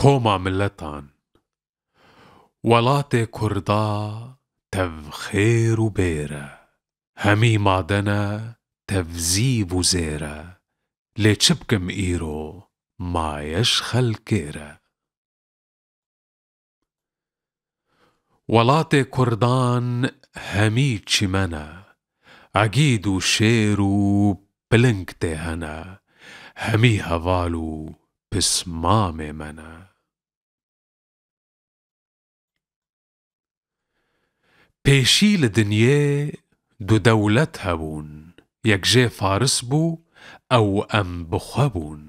کۆما ملەتان وڵاتێ کووردا تەڤ خێر و بێرە هەمی مادەنە تەڤ زیڤ و زێرە لێ چ بکەم ئیرۆ مایەش خەلکێرە وڵاتێ کوردان هەمی چیمەنە عەگید و شێر و پلنگ تێ هەنە هەمی هەڤاڵ و پسمامێ مەنە پێشی لە دنیێ دوو دەولەت هەبوون یەکژێ فارس بوو ئەو ئەم بخوە بوون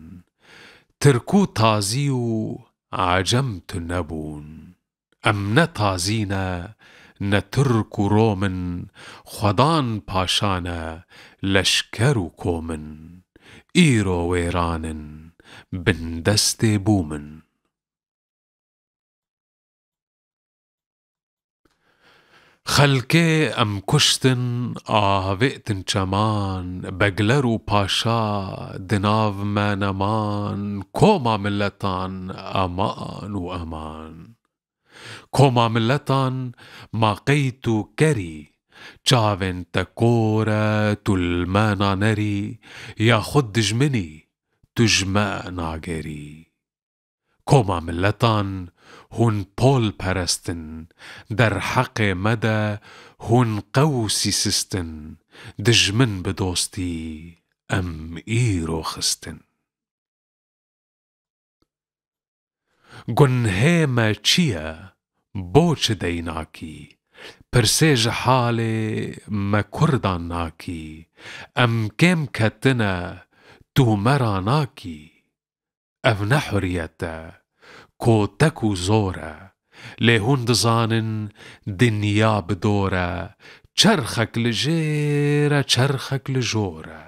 ترک و تازی و عەجەم تو نەبوون ئەم نە تازینە نە تورک و ڕۆمن خودان پاشانە لەشکەر و کۆمن ئیرۆ وێرانن بن دەستێ بوومن خەلکێ ئەم کوشتن ئاڤێتن چەمان بەگلەر و پاشا دناڤ مە نەمان کۆما ملەتان ئەمان و ئەمان کۆما ملەتان ما قەیت و کەری چاوێن تە کۆرە تولمە نانەری یاخود دژمنی توژمە ناگەری کۆما ملەتان هون پۆل پەرەستن دەر حەقێ مەدە هون قەوسی سستن دژمن بە دۆستی ئەم ئیرۆ خستن گونهێمە چییە بۆ چ دەیناکی پرسێ ژە حالێ مە کوردان ناکی ئەم کێم کەتنە تو مەرا ناکی ئەڤ نە حوریەتە کۆتەک و زۆرە لێ هون دزانن دنیا بدۆرە چەرخەک لە ژێرە چەرخەک لە ژۆرە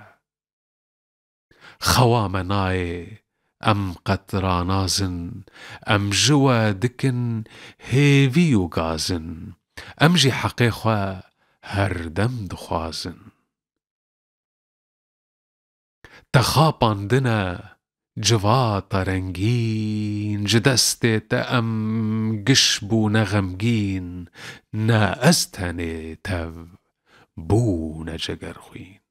خەوامە نایێ ئەم قەترا نازن ئەم ژوە دکن هێڤی و گازن ئەم ژی حەقێ خوە هەردەم دخوازن تە خاپاندنە جڤاتە رەنگین ji destê te em giş bûne xemgîn ne ez tenê tev bûne cegerxwîn